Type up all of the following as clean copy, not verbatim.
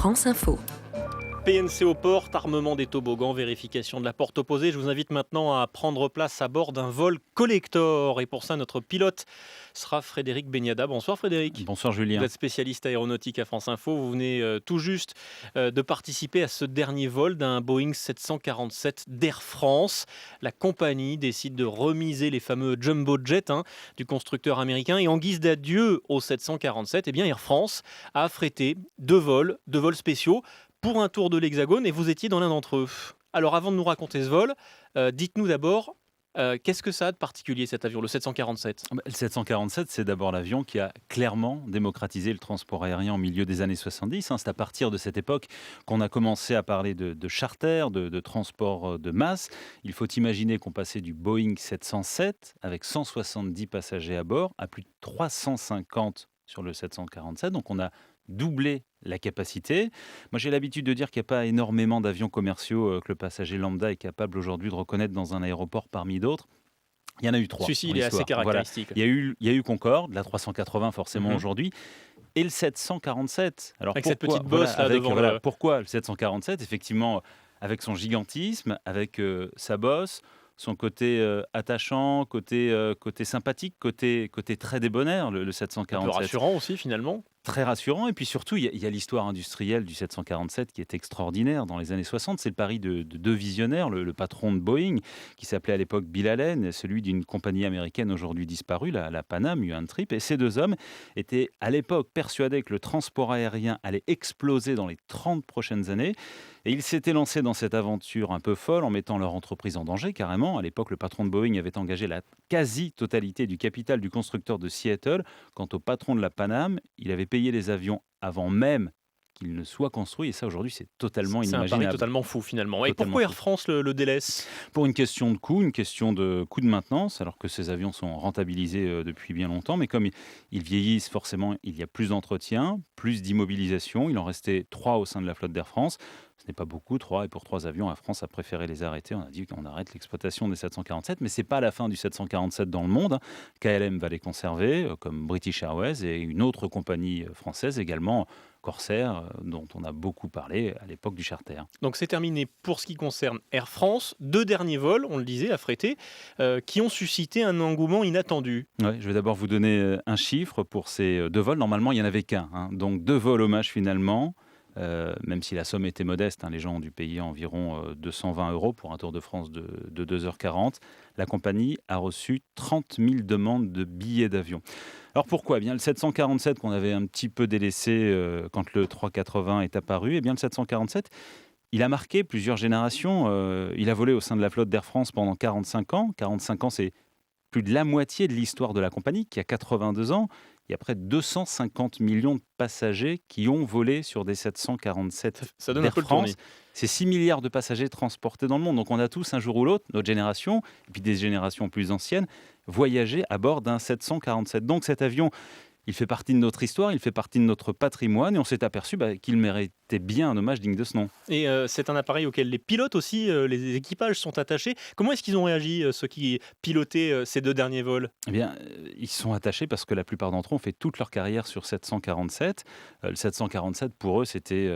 France Info. PNC aux portes, armement des toboggans, vérification de la porte opposée. Je vous invite maintenant à prendre place à bord d'un vol collector. Et pour ça, notre pilote sera Frédéric Beniada. Bonsoir Frédéric. Bonsoir Julien. Vous êtes spécialiste aéronautique à France Info. Vous venez tout juste de participer à ce dernier vol d'un Boeing 747 d'Air France. La compagnie décide de remiser les fameux jumbo jets du constructeur américain. Et en guise d'adieu au 747, Air France a affrété deux vols spéciaux pour un tour de l'Hexagone, et vous étiez dans l'un d'entre eux. Alors avant de nous raconter ce vol, dites-nous d'abord, qu'est-ce que ça a de particulier cet avion, le 747 ? Le 747, c'est d'abord l'avion qui a clairement démocratisé le transport aérien au milieu des années 70. C'est à partir de cette époque qu'on a commencé à parler de charter, de transport de masse. Il faut imaginer qu'on passait du Boeing 707 avec 170 passagers à bord à plus de 350 sur le 747. Donc on a doublé la capacité. Moi, j'ai l'habitude de dire qu'il n'y a pas énormément d'avions commerciaux que le passager lambda est capable aujourd'hui de reconnaître dans un aéroport parmi d'autres. Il y en a eu trois. Celui-ci, il est assez caractéristique. Voilà. Il y a eu Concorde, la 380 forcément aujourd'hui, et le 747. Alors avec cette petite bosse là devant. Pourquoi le 747 ? Effectivement, avec son gigantisme, avec sa bosse, son côté attachant, côté sympathique, côté très débonnaire, le 747. Un peu rassurant aussi finalement. Très rassurant, et puis surtout, il y a l'histoire industrielle du 747 qui est extraordinaire. Dans les années 60, c'est le pari de deux visionnaires, le patron de Boeing, qui s'appelait à l'époque Bill Allen, et celui d'une compagnie américaine aujourd'hui disparue, la Pan Am, un trip. Et ces deux hommes étaient à l'époque persuadés que le transport aérien allait exploser dans les 30 prochaines années. Et ils s'étaient lancés dans cette aventure un peu folle en mettant leur entreprise en danger, carrément. À l'époque, le patron de Boeing avait engagé la quasi-totalité du capital du constructeur de Seattle. Quant au patron de la Pan Am, il avait payé les avions avant même qu'ils ne soient construits. Et ça, aujourd'hui, c'est totalement inimaginable. C'est un pari totalement fou, finalement. Et pourquoi Air France le délaisse ? Pour une question de coût, une question de coût de maintenance, alors que ces avions sont rentabilisés depuis bien longtemps. Mais comme ils vieillissent, forcément, il y a plus d'entretien, plus d'immobilisation. Il en restait 3 au sein de la flotte d'Air France. Ce n'est pas beaucoup, 3. Et pour 3 avions, Air France a préféré les arrêter. On a dit qu'on arrête l'exploitation des 747. Mais ce n'est pas la fin du 747 dans le monde. KLM va les conserver, comme British Airways et une autre compagnie française également, Corsair, dont on a beaucoup parlé à l'époque du charter. Donc c'est terminé pour ce qui concerne Air France. 2 derniers vols, on le disait, affrétés, qui ont suscité un engouement inattendu. Ouais, je vais d'abord vous donner un chiffre pour ces 2 vols. Normalement, il n'y en avait qu'un. Donc 2 vols hommage finalement. Même si la somme était modeste, les gens ont dû payer environ 220 € pour un Tour de France de 2h40. La compagnie a reçu 30 000 demandes de billets d'avion. Alors pourquoi ? Le 747 qu'on avait un petit peu délaissé quand le 380 est apparu, le 747, il a marqué plusieurs générations. Il a volé au sein de la flotte d'Air France pendant 45 ans. 45 ans, c'est plus de la moitié de l'histoire de la compagnie, qui a 82 ans. Il y a près de 250 millions de passagers qui ont volé sur des 747 ça donne d'Air un peu le France. tournis. C'est 6 milliards de passagers transportés dans le monde. Donc on a tous, un jour ou l'autre, notre génération, et puis des générations plus anciennes, voyagé à bord d'un 747. Donc cet avion, il fait partie de notre histoire, il fait partie de notre patrimoine, et on s'est aperçu qu'il méritait bien un hommage digne de ce nom. Et c'est un appareil auquel les pilotes aussi, les équipages sont attachés. Comment est-ce qu'ils ont réagi, ceux qui pilotaient ces 2 derniers vols ? Ils sont attachés parce que la plupart d'entre eux ont fait toute leur carrière sur 747. Le 747, pour eux, c'était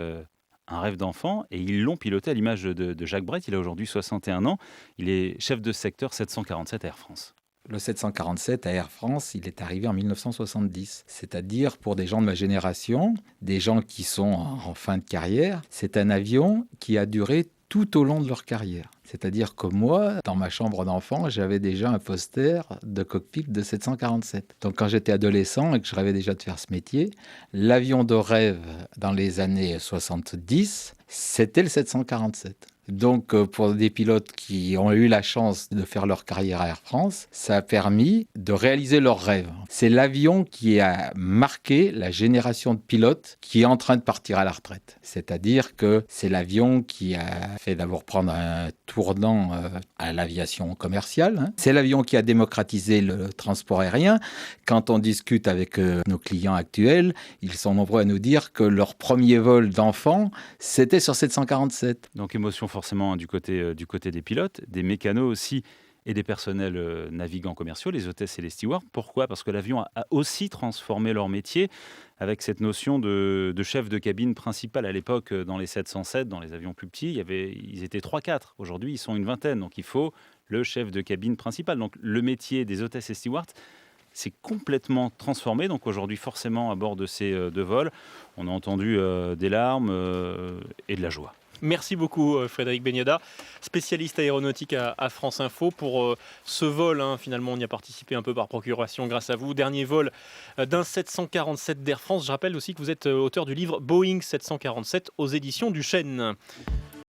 un rêve d'enfant, et ils l'ont piloté à l'image de Jacques Brett. Il a aujourd'hui 61 ans. Il est chef de secteur 747 à Air France. Le 747 à Air France, il est arrivé en 1970. C'est-à-dire, pour des gens de ma génération, des gens qui sont en fin de carrière, c'est un avion qui a duré tout au long de leur carrière. C'est-à-dire que moi, dans ma chambre d'enfant, j'avais déjà un poster de cockpit de 747. Donc quand j'étais adolescent et que je rêvais déjà de faire ce métier, l'avion de rêve dans les années 70, c'était le 747. Donc, pour des pilotes qui ont eu la chance de faire leur carrière à Air France, ça a permis de réaliser leurs rêves. C'est l'avion qui a marqué la génération de pilotes qui est en train de partir à la retraite. C'est-à-dire que c'est l'avion qui a fait d'abord prendre un tournant à l'aviation commerciale. C'est l'avion qui a démocratisé le transport aérien. Quand on discute avec nos clients actuels, ils sont nombreux à nous dire que leur premier vol d'enfant, c'était sur 747. Donc émotion forcément du côté des pilotes, des mécanos aussi, et des personnels navigants commerciaux, les hôtesses et les stewards. Pourquoi ? Parce que l'avion a aussi transformé leur métier avec cette notion de chef de cabine principal. À l'époque, dans les 707, dans les avions plus petits, ils étaient 3-4. Aujourd'hui, ils sont une vingtaine. Donc, il faut le chef de cabine principal. Donc, le métier des hôtesses et stewards s'est complètement transformé. Donc, aujourd'hui, forcément, à bord de ces deux vols, on a entendu des larmes et de la joie. Merci beaucoup Frédéric Beniada, spécialiste aéronautique à France Info pour ce vol. Finalement, on y a participé un peu par procuration grâce à vous. Dernier vol d'un 747 d'Air France. Je rappelle aussi que vous êtes auteur du livre Boeing 747 aux éditions du Chêne.